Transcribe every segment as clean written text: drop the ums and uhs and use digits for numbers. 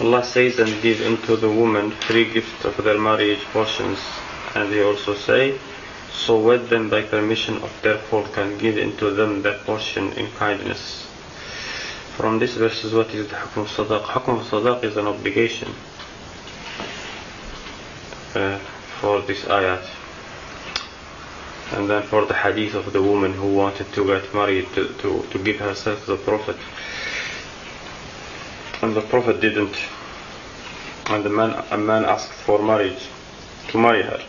Allah says, and give into the woman free gift of their marriage portions, and He also say, so wed them by permission of their folk and give into them their portion in kindness. From this verse is what is the Hukm Sadaq. Hukm Sadaq is an obligation for this ayat. And then for the hadith of the woman who wanted to get married, to give herself to the Prophet, and the Prophet didn't, and a man asked for marriage, to marry her.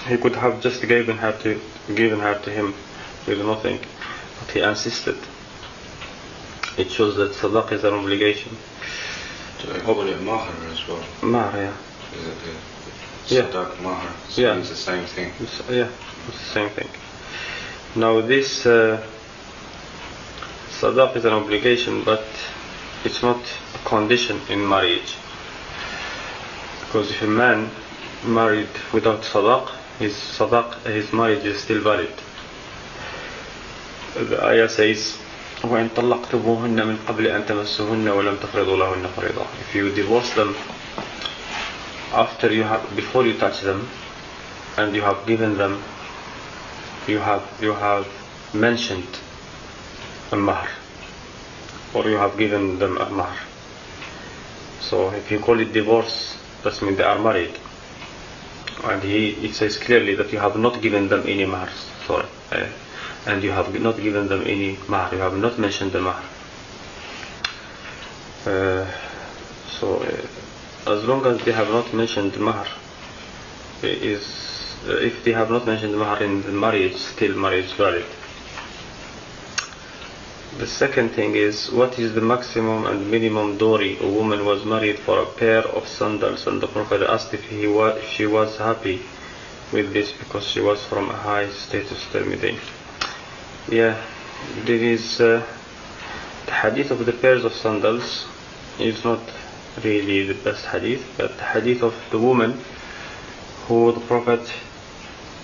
He could have just given her to him with nothing, but he insisted. It shows that sadaq is an obligation. So I call it Mahr as well. Mahr, yeah. Is it sadaq, Mahr? So yeah. It's the same thing. It's the same thing. Now this sadaq is an obligation, but it's not a condition in marriage. Because if a man married without sadaq, his marriage is still valid. The ayah says, وَإِن طَلَّقْتُمُوهُنَّ مِنْ قَبْلِ أَن تَمَسُّوهُنَّ وَلَمْ تَفْرِضُوا لَهُنَّ فَرِيضًا. If you divorce them before you touch them, and you have given them, you have mentioned a mahr, or you have given them a mahr. So if you call it divorce, that means they are married. And it says clearly that you have not given them any mahr. And you have not given them any mahr. You have not mentioned the mahr. As long as they have not mentioned the mahr, if they have not mentioned the mahr in the marriage, still marriage is valid. The second thing is, what is the maximum and minimum dowry? A woman was married for a pair of sandals, and the Prophet asked if she was happy with this because she was from a high status. Tell me then. Yeah, there is the hadith of the pairs of sandals is not really the best hadith, but the hadith of the woman who the Prophet,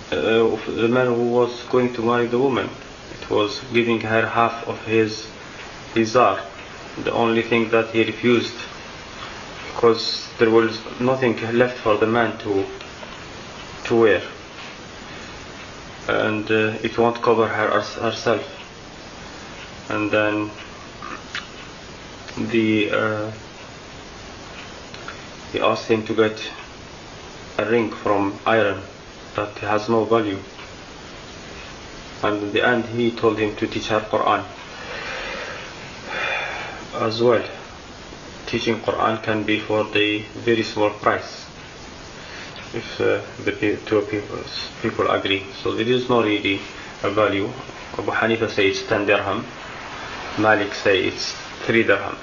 the man who was going to marry the woman, it was giving her half of his izar, the only thing that he refused, because there was nothing left for the man to wear, and it won't cover her herself. And then he asked him to get a ring from iron that has no value, and in the end he told him to teach her Quran as well. Teaching Quran can be for the very small price if the two people agree. So there is no really a value. Abu Hanifa says it's 10 dirham, Malik says it's 3 dirham.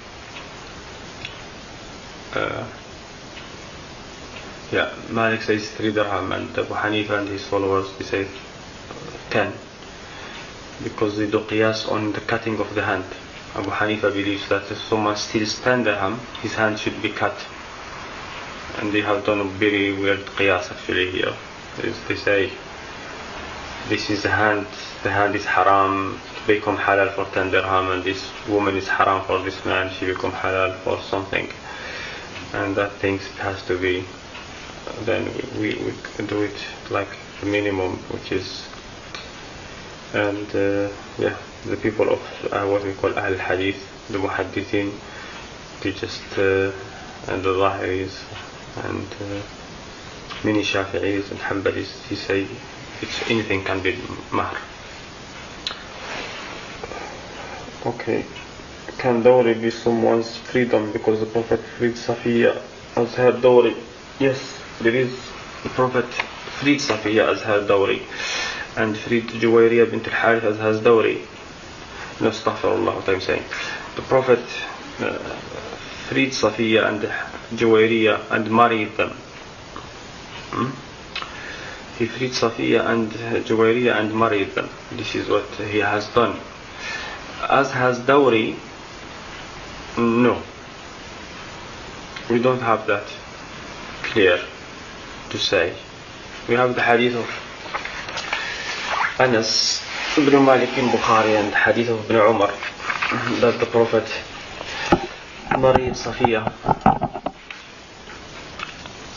Malik says 3 dirham, and Abu Hanifa and his followers, they say 10, because they do qiyas on the cutting of the hand. Abu Hanifa believes that if someone steals 10 dirham, his hand should be cut, and they have done a very weird qiyas actually here. They say this is the hand is haram to become halal for 10 dirham, and this woman is haram for this man, she become halal for something, and that things has to be, then we can do it like the minimum, which is, and the people of what we call Ahl Hadith, the Muhaddithin, they just and the Zahiris and many Shafi'is and Hanbalis, they say anything can be mahr. Okay, can dowry be someone's freedom because the Prophet freed Safiya as her dowry? Yes, there is. The Prophet freed Safiya as her dowry, and freed Juwayriya bint al-Harith as her dowry. No, astaghfirullah, what I'm saying. The Prophet freed Safiya and Juwayriya and married them. He freed Safiya and Juwayriya and married them. This is what he has done. As has dowry, no. We don't have that clear to say. We have the hadith of Anas ibn Malik in Bukhari and hadith of Ibn Umar that the Prophet married Safiya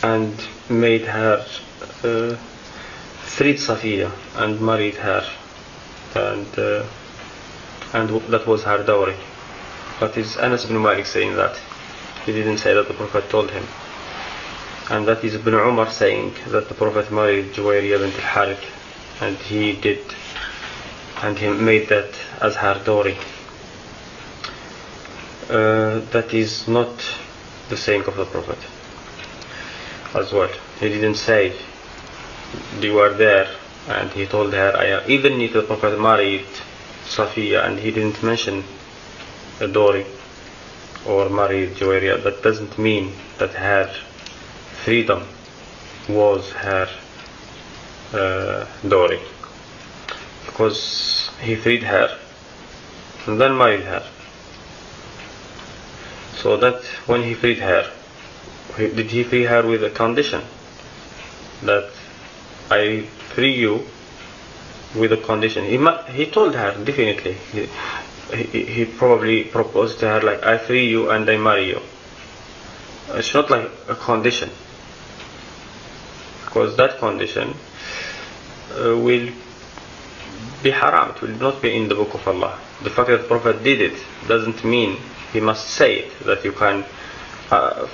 and made her freed Safiya and married her, and that was her dowry. But is Anas ibn Malik saying that? He didn't say that the Prophet told him. And that is Ibn Umar saying that the Prophet married Juwayriya bint al-Harith, and he made that as her dowry. That is not the saying of the Prophet as well. He didn't say they were there and he told her, even if the Prophet married Safiya and he didn't mention a dowry or married Juwayriya, that doesn't mean that her freedom was her dowry, because he freed her and then married her. So that when he freed her, did he free her with a condition? That I free you with a condition. He told her definitely. He probably proposed to her like, I free you and I marry you. It's not like a condition, because that condition will be haram. It will not be in the book of Allah. The fact that the Prophet did it doesn't mean he must say it, that you can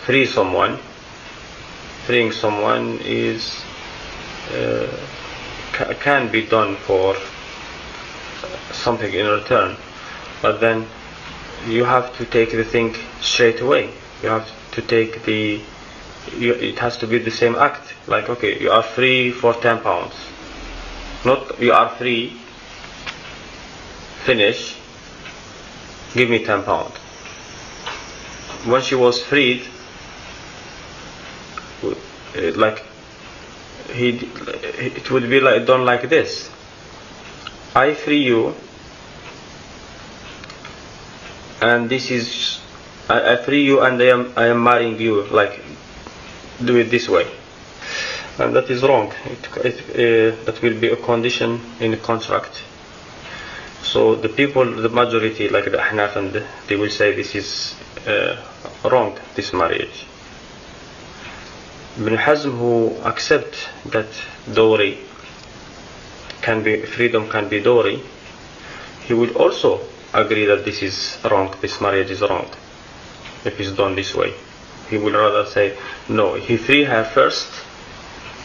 free someone. Freeing someone is can be done for something in return, but then you have to take the thing straight away. You have to take it has to be the same act. Like, okay, you are free for £10. Not you are free, finish, give me £10. When she was freed, like it would be like done like this: I free you, and this is I free you and I am marrying you. Like, do it this way, and that is wrong. That will be a condition in the contract. So the majority, like the Ahnaf, and they will say this is wrong, this marriage. Ibn Hazm, who accept that dowry freedom can be dowry, he would also agree that this is wrong, this marriage is wrong if it's done this way. He would rather say, no, he free her first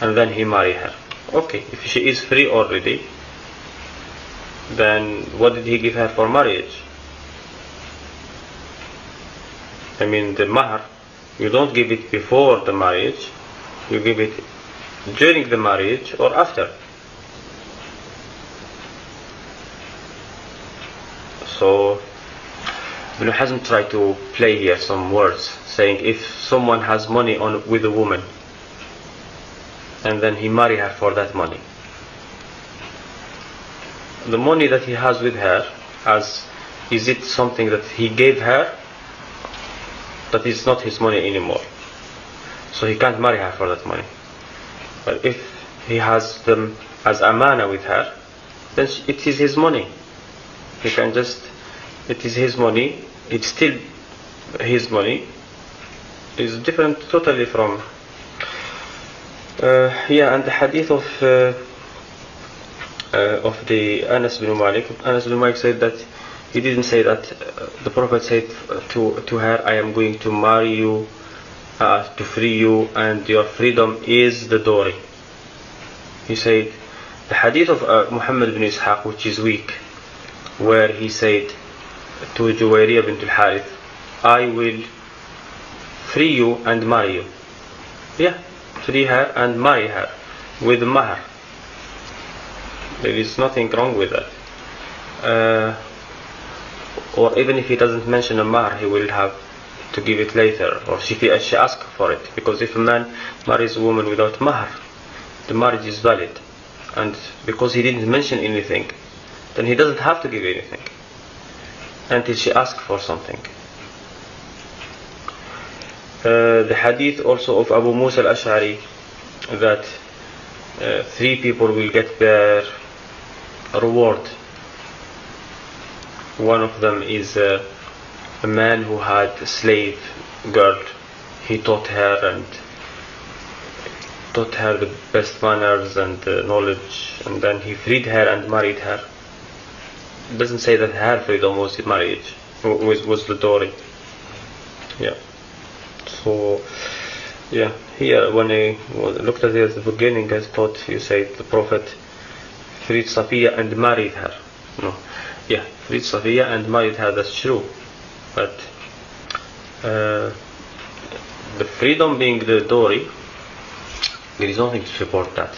and then he marry her. Okay, if she is free already, then what did he give her for marriage? I mean, the Mahr, you don't give it before the marriage, you give it during the marriage or after. So Ibn Hazm tried to play here some words, saying if someone has money with a woman and then he marry her for that money, the money that he has with her, is it something that he gave her? That is not his money anymore, so he can't marry her for that money. But if he has them as amana with her, then it is his money. He can just, it is his money, it's still his money. It's different totally from and the hadith of the Anas bin Malik. Anas bin Malik said that he didn't say that the Prophet said to her, I am going to marry you, to free you, and your freedom is the dowry. He said the hadith of Muhammad bin Ishaq, which is weak, where he said to Juwayriya bint al-Harith, I will free you and marry you. Yeah, free her and marry her with Mahr. There is nothing wrong with that. Or even if he doesn't mention a Mahr, he will have to give it later, or she asks for it. Because if a man marries a woman without Mahr, the marriage is valid. And because he didn't mention anything, then he doesn't have to give anything until she asks for something. The hadith also of Abu Musa al-Ash'ari, that 3 people will get their reward. One of them is a man who had a slave girl. He taught her and taught her the best manners and knowledge, and then he freed her and married her. It doesn't say that her freedom was the marriage, was the dowry. Yeah. So, yeah, here when I looked at it at the beginning, I thought you said the Prophet freed Safiya and married her. No. Yeah, freed Safiya and married her, that's true. But the freedom being the dowry, there is nothing to support that,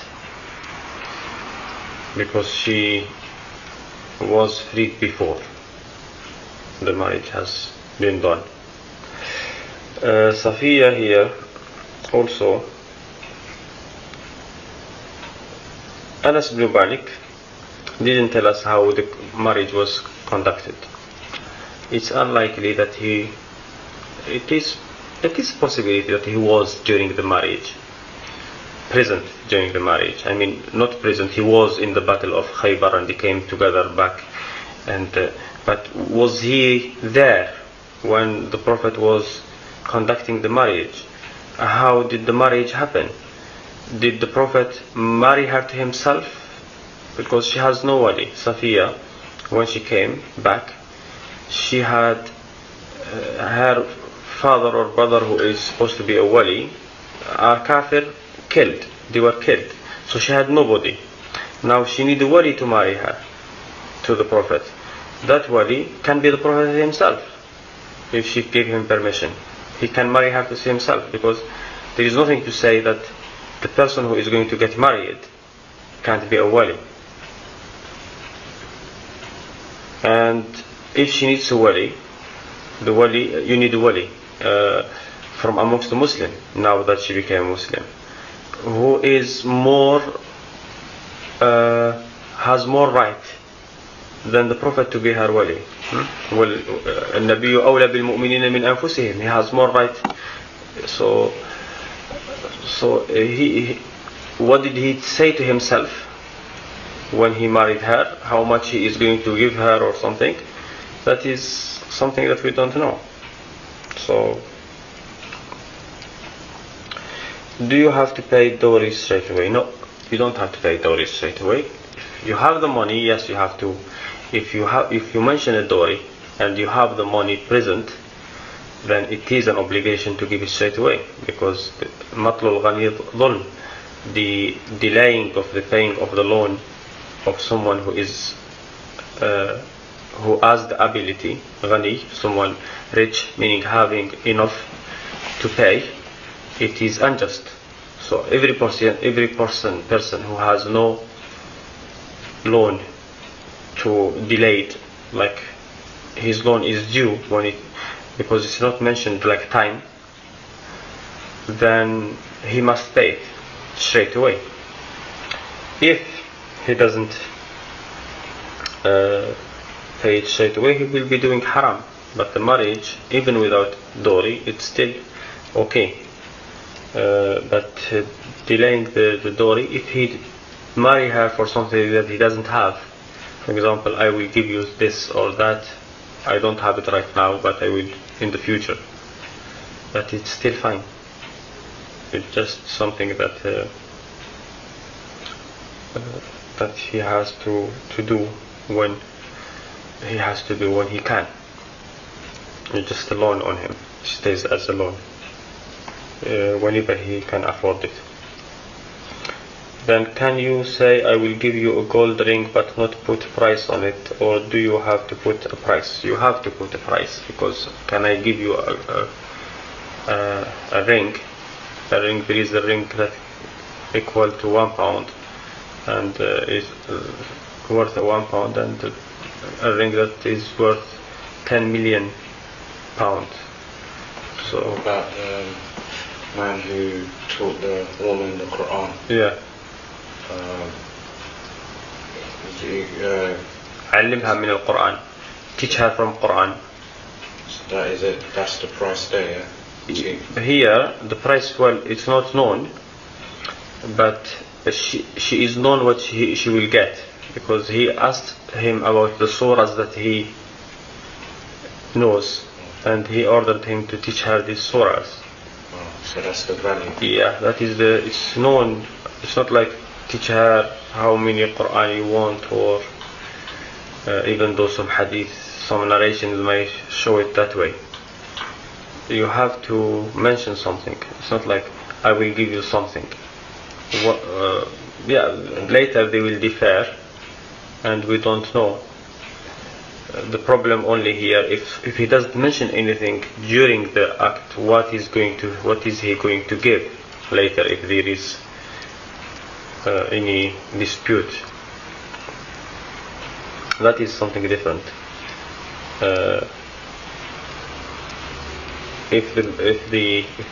because she was freed before the marriage has been done. Safiya here also, Anas ibn Malik didn't tell us how the marriage was conducted. It's unlikely that it is a possibility that he was during the marriage, present during the marriage. I mean, not present, he was in the battle of Khaybar and they came together back, and but was he there when the Prophet was conducting the marriage? How did the marriage happen? Did the Prophet marry her to himself? Because she has no wali. Safiya, when she came back, she had her father or brother, who is supposed to be a wali, are kafir, killed. They were killed. So she had nobody. Now she needed a wali to marry her to the Prophet. That wali can be the Prophet himself, if she gave him permission. He can marry her to himself, because there is nothing to say that the person who is going to get married can't be a wali. And if she needs a wali, you need a wali from amongst the Muslim, now that she became Muslim, who is has more right than the Prophet to be her wali. النبي أولى بالمؤمنين من أنفسهم. He has more right. So he what did he say to himself when he married her? How much he is going to give her or something? That is something that we don't know. So, do you have to pay dowry straight away? No, you don't have to pay dowry straight away. If you have the money, yes, you have to. If you mention a dowry and you have the money present, then it is an obligation to give it straight away, because matlul ghani dhulm, the delaying of the paying of the loan of someone who is who has the ability, ghani, someone rich, meaning having enough to pay, it is unjust. So every person who has no loan to delay it, like his loan is due because it's not mentioned like time, then he must pay it straight away. If he doesn't pay it straight away, he will be doing haram. But the marriage, even without dowry, it's still okay. But delaying the dowry, if he marry her for something that he doesn't have, for example, I will give you this or that, I don't have it right now, but I will in the future, but it's still fine. It's just something that that he has to do when he can. It's just a loan on him. It stays as a loan whenever he can afford it. Then can you say, I will give you a gold ring but not put a price on it, or do you have to put a price? You have to put a price, because can I give you a ring? A ring, there is a ring that equal to £1 and is worth £1, and a ring that is worth 10 million pounds. So about the man who taught the woman the Quran. Yeah. علمها من القرآن. Teach her from Quran. So that is it. That's the price there. Yeah? Here the price, well, it's not known, but she is known what she will get, because he asked him about the surahs that he knows, and he ordered him to teach her these surahs. So that's the value. Yeah, that is it's known. It's not like teach her how many Quran you want, or even though some hadith, some narrations may show it that way. You have to mention something. It's not like I will give you something. Later they will differ, and we don't know. The problem only here, if he doesn't mention anything during the act, what is he going to give later if there is any dispute? That is something different. If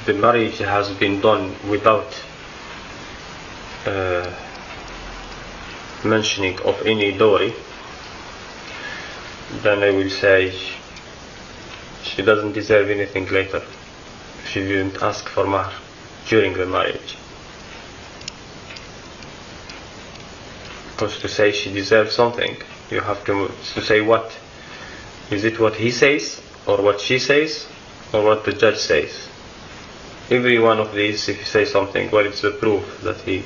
the marriage has been done without mentioning of any dowry, then I will say she doesn't deserve anything later. She didn't ask for Mahr during the marriage. Because to say she deserves something, you have to say what? Is it what he says, or what she says, or what the judge says? Every one of these, if you say something, what is the proof that he